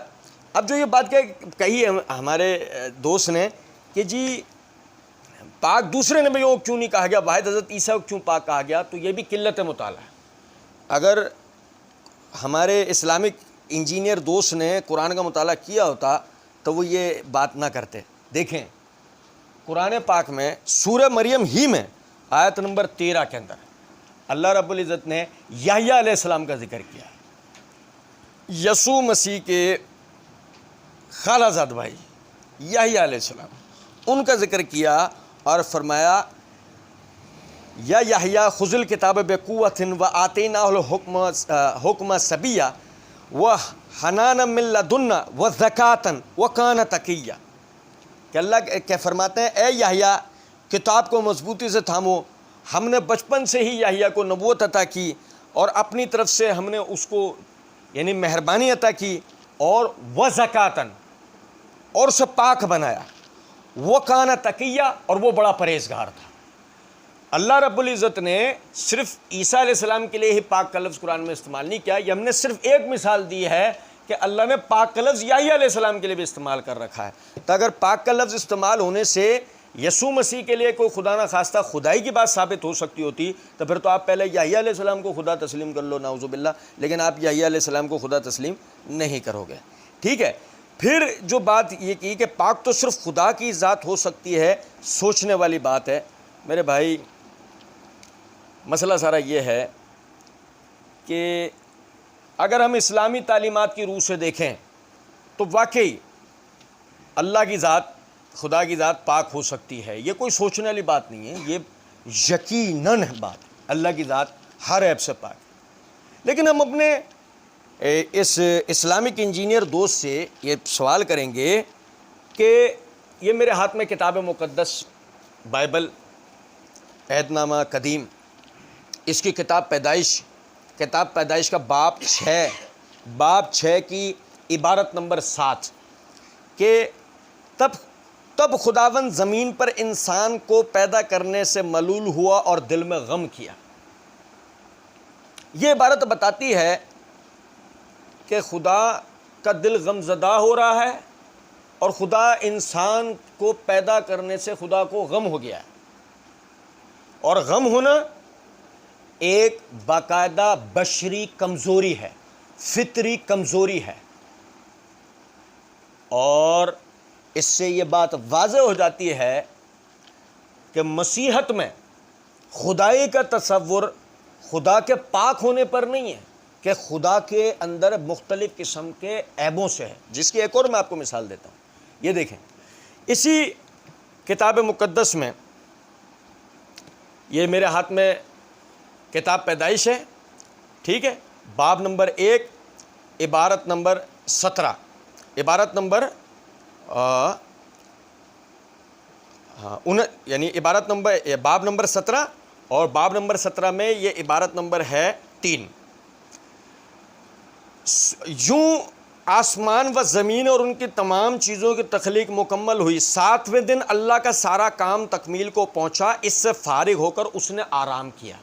اب جو یہ بات کہی ہے ہمارے دوست نے کہ جی پاک دوسرے نبیوں کو کیوں نہیں کہا گیا, واحد حضرت عیسیٰ کو کیوں پاک کہا گیا, تو یہ بھی قلت مطالعہ ہے. اگر ہمارے اسلامک انجینئر دوست نے قرآن کا مطالعہ کیا ہوتا تو وہ یہ بات نہ کرتے. دیکھیں قرآن پاک میں سورہ مریم ہی میں آیت نمبر 13 کے اندر اللہ رب العزت نے یحییٰ علیہ السلام کا ذکر کیا. یسوع مسیح کے خالہ زاد بھائی یحییٰ علیہ السلام, ان کا ذکر کیا اور فرمایا یا یحییٰ خذ الکتاب بقوۃ وآتیناہ الحکم صبیا وحنانا من لدنا وزکاۃ وکان تقیا. کہ اللہ کیا فرماتے ہیں, اے یحییٰ کتاب کو مضبوطی سے تھامو, ہم نے بچپن سے ہی یحییٰ کو نبوت عطا کی اور اپنی طرف سے ہم نے اس کو یعنی مہربانی عطا کی, اور وزکاتن اور اسے پاک بنایا, وکان تقیا اور وہ بڑا پرہیزگار تھا. اللہ رب العزت نے صرف عیسیٰ علیہ السلام کے لیے ہی پاک کا لفظ قرآن میں استعمال نہیں کیا, یہ ہم نے صرف ایک مثال دی ہے کہ اللہ نے پاک کا لفظ یحییٰ علیہ السلام کے لیے بھی استعمال کر رکھا ہے. تو اگر پاک کا لفظ استعمال ہونے سے یسوع مسیح کے لیے کوئی خدا نہ خواستہ خدائی کی بات ثابت ہو سکتی ہوتی تو پھر تو آپ پہلے یحییٰ علیہ السلام کو خدا تسلیم کر لو، نعوذ باللہ. لیکن آپ یحییٰ علیہ السلام کو خدا تسلیم نہیں کرو گے. ٹھیک ہے. پھر جو بات یہ کی کہ پاک تو صرف خدا کی ذات ہو سکتی ہے، سوچنے والی بات ہے. میرے بھائی مسئلہ سارا یہ ہے کہ اگر ہم اسلامی تعلیمات کی روح سے دیکھیں تو واقعی اللہ کی ذات، خدا کی ذات پاک ہو سکتی ہے. یہ کوئی سوچنے والی بات نہیں ہے، یہ یقیناً بات. اللہ کی ذات ہر عیب سے پاک. لیکن ہم اپنے اس اسلامک انجینئر دوست سے یہ سوال کریں گے کہ یہ میرے ہاتھ میں کتاب مقدس بائبل عہد نامہ قدیم، اس کی کتاب پیدائش کا باب 6 کی عبارت نمبر 7 کہ تب خداوند زمین پر انسان کو پیدا کرنے سے ملول ہوا اور دل میں غم کیا. یہ عبارت بتاتی ہے کہ خدا کا دل غم زدہ ہو رہا ہے اور خدا انسان کو پیدا کرنے سے خدا کو غم ہو گیا ہے. اور غم ہونا ایک باقاعدہ بشری کمزوری ہے، فطری کمزوری ہے. اور اس سے یہ بات واضح ہو جاتی ہے کہ مسیحت میں خدائی کا تصور خدا کے پاک ہونے پر نہیں ہے کہ خدا کے اندر مختلف قسم کے عیبوں سے ہے، جس کی ایک اور میں آپ کو مثال دیتا ہوں. یہ دیکھیں، اسی کتاب مقدس میں، یہ میرے ہاتھ میں کتاب پیدائش ہے، ٹھیک ہے، باب نمبر 1 عبارت نمبر 17 باب نمبر 17 اور باب نمبر 17 میں یہ عبارت نمبر ہے 3. یوں آسمان و زمین اور ان کی تمام چیزوں کی تخلیق مکمل ہوئی، 7ویں دن اللہ کا سارا کام تکمیل کو پہنچا، اس سے فارغ ہو کر اس نے آرام کیا.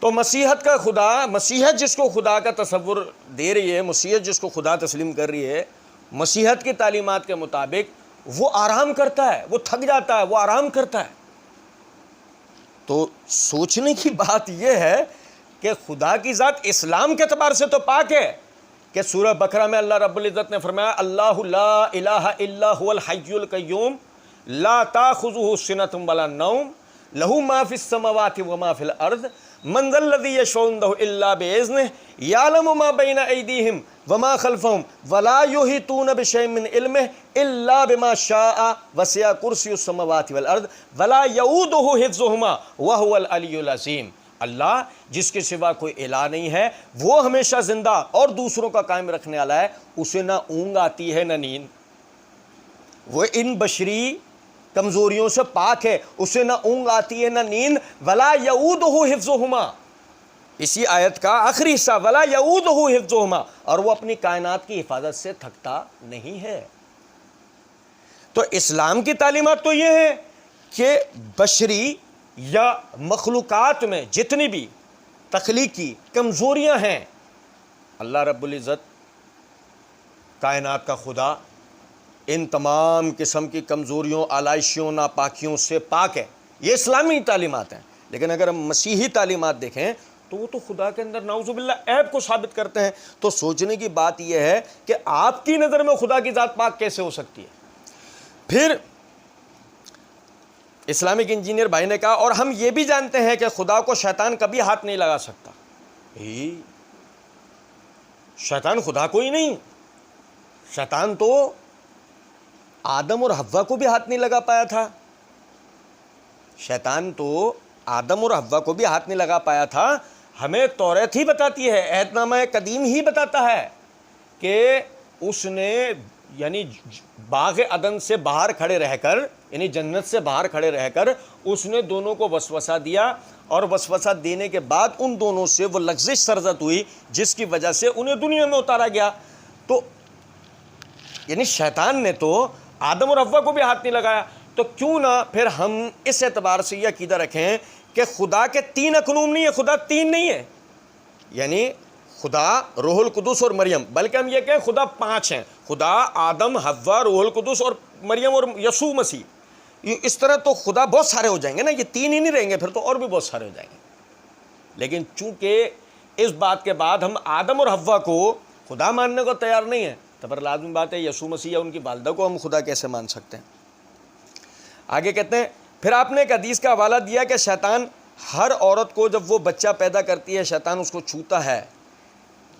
تو مسیحت کا خدا، مسیحت جس کو خدا کا تصور دے رہی ہے، مسیحت جس کو خدا تسلیم کر رہی ہے، مسیحت کی تعلیمات کے مطابق وہ آرام کرتا ہے، وہ تھک جاتا ہے، وہ آرام کرتا ہے. تو سوچنے کی بات یہ ہے کہ خدا کی ذات اسلام کے اعتبار سے تو پاک ہے کہ سورہ بقرہ میں اللہ رب العزت نے فرمایا اللہ لا الہ الا هو الحی القیوم لا تاخذہ سنۃ ولا نوم لہ ما فی السماوات وما فی الارض من ذا الذی یشفع عنده الا باذنہ یعلم ما بین ایدیہم وما خلفہم ولا یحیطون بشیء من علمہ الا بما شاء وسع کرسی السماوات والارض ولا یؤودہ حفظہما وہو العلی العظیم. اللہ جس کے سوا کوئی الہ نہیں ہے، وہ ہمیشہ زندہ اور دوسروں کا قائم رکھنے والا ہے. اسے نہ اونگ آتی ہے نہ نیند، وہ ان بشری کمزوریوں سے پاک ہے، اسے نہ اونگ آتی ہے نہ نیند. ولا یعودہ حفظہما، اسی آیت کا آخری حصہ، ولا یعودہ حفظہما، اور وہ اپنی کائنات کی حفاظت سے تھکتا نہیں ہے. تو اسلام کی تعلیمات تو یہ ہے کہ بشری یا مخلوقات میں جتنی بھی تخلیقی کمزوریاں ہیں، اللہ رب العزت کائنات کا خدا ان تمام قسم کی کمزوریوں، آلائشیوں، ناپاکیوں سے پاک ہے. یہ اسلامی تعلیمات ہیں. لیکن اگر ہم مسیحی تعلیمات دیکھیں تو وہ تو خدا کے اندر نعوذ باللہ عیب کو ثابت کرتے ہیں. تو سوچنے کی بات یہ ہے کہ آپ کی نظر میں خدا کی ذات پاک کیسے ہو سکتی ہے؟ پھر اسلامک انجینئر بھائی نے کہا اور ہم یہ بھی جانتے ہیں کہ خدا کو شیطان کبھی ہاتھ نہیں لگا سکتا. شیطان خدا کوئی نہیں، شیطان تو آدم اور حوا کو بھی ہاتھ نہیں لگا پایا تھا. شیطان تو آدم اور حوا کو بھی ہاتھ نہیں لگا پایا تھا. ہمیں توریت ہی بتاتی ہے، عہد نامہ قدیم ہی بتاتا ہے کہ اس نے یعنی باغ عدن سے باہر کھڑے رہ کر، یعنی جنت سے باہر کھڑے رہ کر اس نے دونوں کو وسوسہ دیا، اور وسوسہ دینے کے بعد ان دونوں سے وہ لغزش سرزد ہوئی جس کی وجہ سے انہیں دنیا میں اتارا گیا. تو یعنی شیطان نے تو آدم اور حوا کو بھی ہاتھ نہیں لگایا. تو کیوں نہ پھر ہم اس اعتبار سے یہ عقیدہ رکھیں کہ خدا کے 3 اقنوم نہیں ہے، خدا 3 نہیں ہے. یعنی خدا، روح القدس اور مریم، بلکہ ہم یہ کہیں خدا 5 ہیں، خدا، آدم، حوا، روح القدس اور مریم اور یسوع مسیح. اس طرح تو خدا بہت سارے ہو جائیں گے نا، یہ 3 ہی نہیں رہیں گے، پھر تو اور بھی بہت سارے ہو جائیں گے. لیکن چونکہ اس بات کے بعد ہم آدم اور حوا کو خدا ماننے کو تیار نہیں ہیں، تو پھر لازمی بات ہے یسوع مسیح یا ان کی والدہ کو ہم خدا کیسے مان سکتے ہیں. آگے کہتے ہیں پھر آپ نے ایک حدیث کا حوالہ دیا کہ شیطان ہر عورت کو جب وہ بچہ پیدا کرتی ہے شیطان اس کو چھوتا ہے،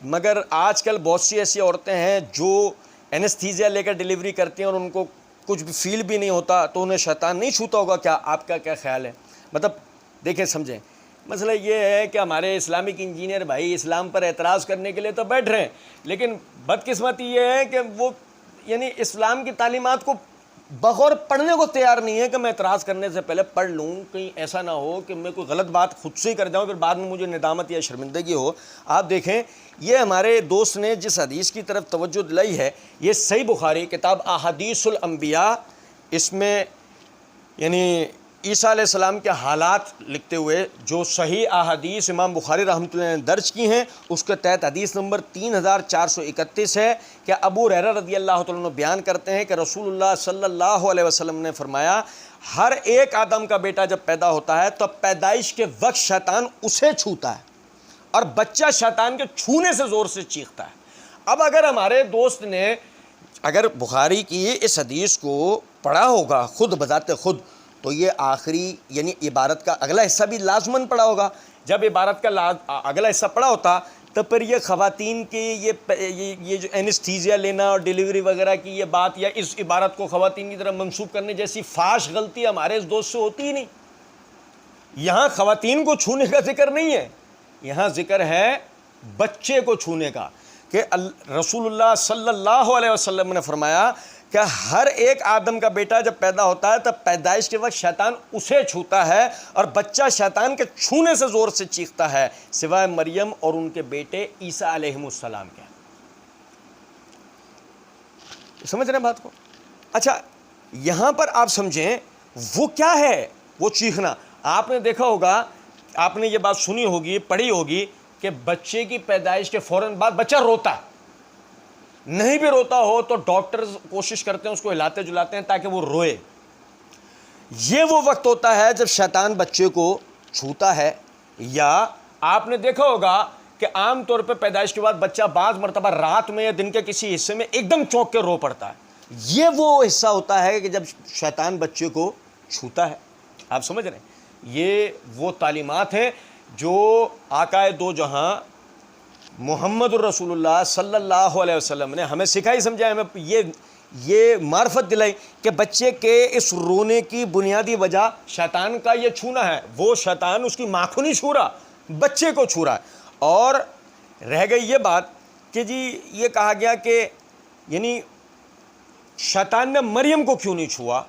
مگر آج کل بہت سی ایسی عورتیں ہیں جو اینستھیزیا لے کر ڈیلیوری کرتی ہیں اور ان کو کچھ بھی فیل بھی نہیں ہوتا، تو انہیں شیطان نہیں چھوتا ہوگا کیا؟ آپ کا کیا خیال ہے؟ مطلب دیکھیں سمجھیں، مسئلہ یہ ہے کہ ہمارے اسلامک انجینئر بھائی اسلام پر اعتراض کرنے کے لیے تو بیٹھ رہے ہیں، لیکن بدقسمتی یہ ہے کہ وہ یعنی اسلام کی تعلیمات کو بغور پڑھنے کو تیار نہیں ہے کہ میں اعتراض کرنے سے پہلے پڑھ لوں، کہیں ایسا نہ ہو کہ میں کوئی غلط بات خود سے ہی کر جاؤں پھر بعد میں مجھے ندامت یا شرمندگی ہو. آپ دیکھیں یہ ہمارے دوست نے جس حدیث کی طرف توجہ دلائی ہے، یہ صحیح بخاری کتاب احادیث الانبیاء، اس میں یعنی عیسیٰ علیہ السلام کے حالات لکھتے ہوئے جو صحیح احادیث امام بخاری رحمۃ اللہ نے درج کی ہیں، اس کے تحت حدیث نمبر 3431 ہے کہ ابو ہریرہ رضی اللہ تعالیٰ عنہ بیان کرتے ہیں کہ رسول اللہ صلی اللہ علیہ وسلم نے فرمایا ہر ایک آدم کا بیٹا جب پیدا ہوتا ہے تو پیدائش کے وقت شیطان اسے چھوتا ہے اور بچہ شیطان کے چھونے سے زور سے چیختا ہے. اب اگر ہمارے دوست نے اگر بخاری کی اس حدیث کو پڑھا ہوگا خود بذات خود، تو یہ آخری یعنی عبارت کا اگلا حصہ بھی لازماً پڑھا ہوگا. جب عبارت کا اگلا حصہ پڑھا ہوتا تو پھر یہ خواتین کی یہ جو اینستھیزیا لینا اور ڈیلیوری وغیرہ کی یہ بات یا اس عبارت کو خواتین کی طرف منسوب کرنے جیسی فاش غلطی ہمارے اس دوست سے ہوتی ہی نہیں. یہاں خواتین کو چھونے کا ذکر نہیں ہے، یہاں ذکر ہے بچے کو چھونے کا، کہ رسول اللہ صلی اللہ علیہ وسلم نے فرمایا کہ ہر ایک آدم کا بیٹا جب پیدا ہوتا ہے تب پیدائش کے وقت شیطان اسے چھوتا ہے اور بچہ شیطان کے چھونے سے زور سے چیختا ہے سوائے مریم اور ان کے بیٹے عیسیٰ علیہ السلام کے. سمجھ رہے ہیں بات کو؟ اچھا یہاں پر آپ سمجھیں وہ کیا ہے وہ چیخنا. آپ نے دیکھا ہوگا، آپ نے یہ بات سنی ہوگی، پڑھی ہوگی کہ بچے کی پیدائش کے فوراً بعد بچہ روتا ہے. نہیں بھی روتا ہو تو ڈاکٹرز کوشش کرتے ہیں اس کو ہلاتے جلاتے ہیں تاکہ وہ روئے. یہ وہ وقت ہوتا ہے جب شیطان بچے کو چھوتا ہے. یا آپ نے دیکھا ہوگا کہ عام طور پہ پیدائش کے بعد بچہ بعض مرتبہ رات میں یا دن کے کسی حصے میں ایک دم چونک کے رو پڑتا ہے. یہ وہ حصہ ہوتا ہے کہ جب شیطان بچے کو چھوتا ہے. آپ سمجھ رہے ہیں؟ یہ وہ تعلیمات ہیں جو آقائے دو جہاں محمد الرسول اللہ صلی اللہ علیہ وسلم نے ہمیں سکھائی سمجھائی، ہمیں یہ معرفت دلائی کہ بچے کے اس رونے کی بنیادی وجہ شیطان کا یہ چھونا ہے. وہ شیطان اس کی ماں کو نہیں چھو رہا، بچے کو چھو رہا ہے. اور رہ گئی یہ بات کہ جی یہ کہا گیا کہ یعنی شیطان نے مریم کو کیوں نہیں چھوا،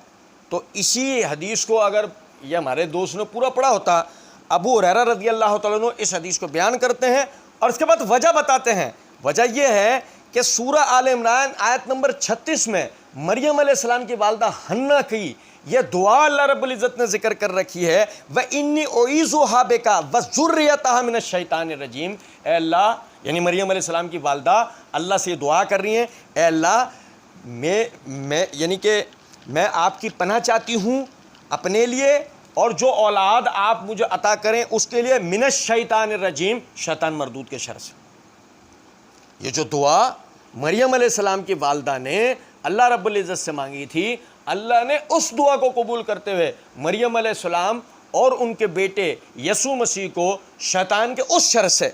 تو اسی حدیث کو اگر یہ ہمارے دوست نے پورا پڑھا ہوتا، ابو ہریرہ رضی اللہ تعالیٰ عنہ اس حدیث کو بیان کرتے ہیں اور اس کے بعد وجہ بتاتے ہیں. وجہ یہ ہے کہ سورہ آل عمران آیت نمبر 36 میں مریم علیہ السلام کی والدہ حنا کی یہ دعا اللہ رب العزت نے ذکر کر رکھی ہے، وَإِنِّي أُعِيذُهَا بِكَ وَذُرِّيَّتَهَا مِنَ الشَّيْطَانِ الرَّجِيمِ. اے اللہ، یعنی مریم علیہ السلام کی والدہ اللہ سے یہ دعا کر رہی ہیں، اے اللہ میں یعنی کہ میں آپ کی پناہ چاہتی ہوں اپنے لیے اور جو اولاد آپ مجھے عطا کریں اس کے لیے من الشیطان الرجیم، شیطان مردود کے شر سے. یہ جو دعا مریم علیہ السلام کی والدہ نے اللہ رب العزت سے مانگی تھی، اللہ نے اس دعا کو قبول کرتے ہوئے مریم علیہ السلام اور ان کے بیٹے یسوع مسیح کو شیطان کے اس شر سے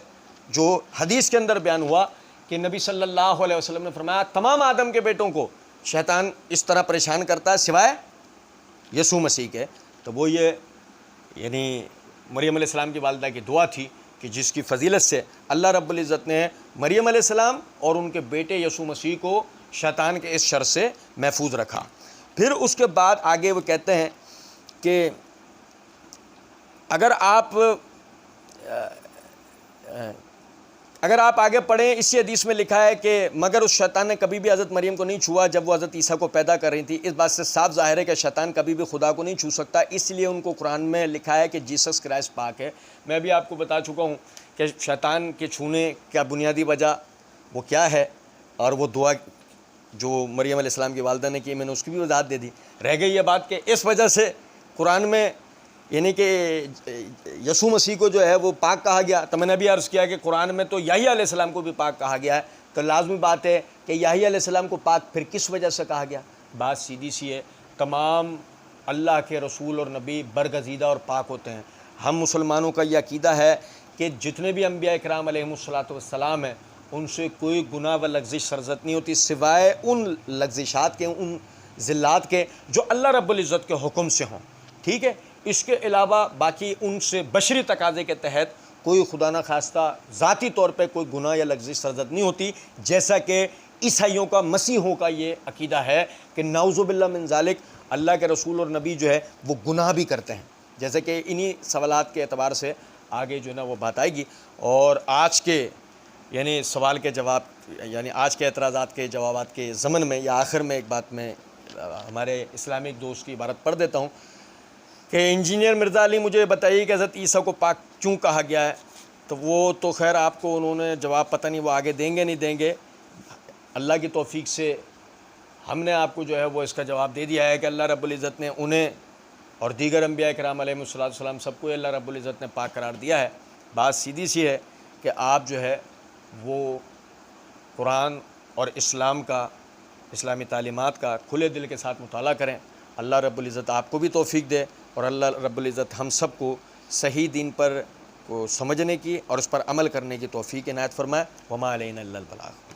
جو حدیث کے اندر بیان ہوا کہ نبی صلی اللہ علیہ وسلم نے فرمایا تمام آدم کے بیٹوں کو شیطان اس طرح پریشان کرتا ہے سوائے یسوع مسیح کے. تو وہ یہ یعنی مریم علیہ السلام کی والدہ کی دعا تھی کہ جس کی فضیلت سے اللہ رب العزت نے مریم علیہ السلام اور ان کے بیٹے یسوع مسیح کو شیطان کے اس شر سے محفوظ رکھا. پھر اس کے بعد آگے وہ کہتے ہیں کہ اگر آپ اگر آپ آگے پڑھیں اسی حدیث میں لکھا ہے کہ مگر اس شیطان نے کبھی بھی حضرت مریم کو نہیں چھوا جب وہ حضرت عیسیٰ کو پیدا کر رہی تھی. اس بات سے صاف ظاہر ہے کہ شیطان کبھی بھی خدا کو نہیں چھو سکتا, اس لیے ان کو قرآن میں لکھا ہے کہ جیسس کرائسٹ پاک ہے. میں بھی آپ کو بتا چکا ہوں کہ شیطان کے چھونے کا بنیادی وجہ وہ کیا ہے, اور وہ دعا جو مریم علیہ السلام کی والدہ نے کی میں نے اس کی بھی وضاحت دے دی. رہ گئی یہ بات کہ اس وجہ سے قرآن میں یعنی کہ یسوع مسیح کو جو ہے وہ پاک کہا گیا. تو میں نے بھی عرض کیا کہ قرآن میں تو یحییٰ علیہ السلام کو بھی پاک کہا گیا ہے, تو لازمی بات ہے کہ یحییٰ علیہ السلام کو پاک پھر کس وجہ سے کہا گیا؟ بات سیدھی سی ہے, تمام اللہ کے رسول اور نبی برگزیدہ اور پاک ہوتے ہیں. ہم مسلمانوں کا یہ عقیدہ ہے کہ جتنے بھی انبیاء اکرام علیہم السلام ہیں ان سے کوئی گناہ و لغزش سرزد نہیں ہوتی سوائے ان لغزشات کے, ان ذلات کے جو اللہ رب العزت کے حکم سے ہوں. ٹھیک ہے, اس کے علاوہ باقی ان سے بشری تقاضے کے تحت کوئی خدا نہ خواستہ ذاتی طور پہ کوئی گناہ یا لغزش سرزد نہیں ہوتی, جیسا کہ عیسائیوں کا مسیحوں کا یہ عقیدہ ہے کہ نعوذ باللہ من ذالک اللہ کے رسول اور نبی جو ہے وہ گناہ بھی کرتے ہیں. جیسے کہ انہی سوالات کے اعتبار سے آگے جو ہے نا وہ بات آئے گی. اور آج کے یعنی سوال کے جواب یعنی آج کے اعتراضات کے جوابات کے ضمن میں یا آخر میں ایک بات میں ہمارے اسلامک دوست کی عبارت پڑھ دیتا ہوں کہ انجینئر مرزا علی مجھے بتائیے کہ حضرت عیسیٰ کو پاک کیوں کہا گیا ہے. تو وہ تو خیر آپ کو انہوں نے جواب پتہ نہیں وہ آگے دیں گے نہیں دیں گے. اللہ کی توفیق سے ہم نے آپ کو جو ہے وہ اس کا جواب دے دیا ہے کہ اللہ رب العزت نے انہیں اور دیگر انبیاء کرام علیہ السلام سب کو اللہ رب العزت نے پاک قرار دیا ہے. بات سیدھی سی ہے کہ آپ جو ہے وہ قرآن اور اسلام کا, اسلامی تعلیمات کا کھلے دل کے ساتھ مطالعہ کریں. اللہ رب العزت آپ کو بھی توفیق دے اور اللہ رب العزت ہم سب کو صحیح دین پر کو سمجھنے کی اور اس پر عمل کرنے کی توفیق عنایت فرمائے. وما علینا الا البلاغ.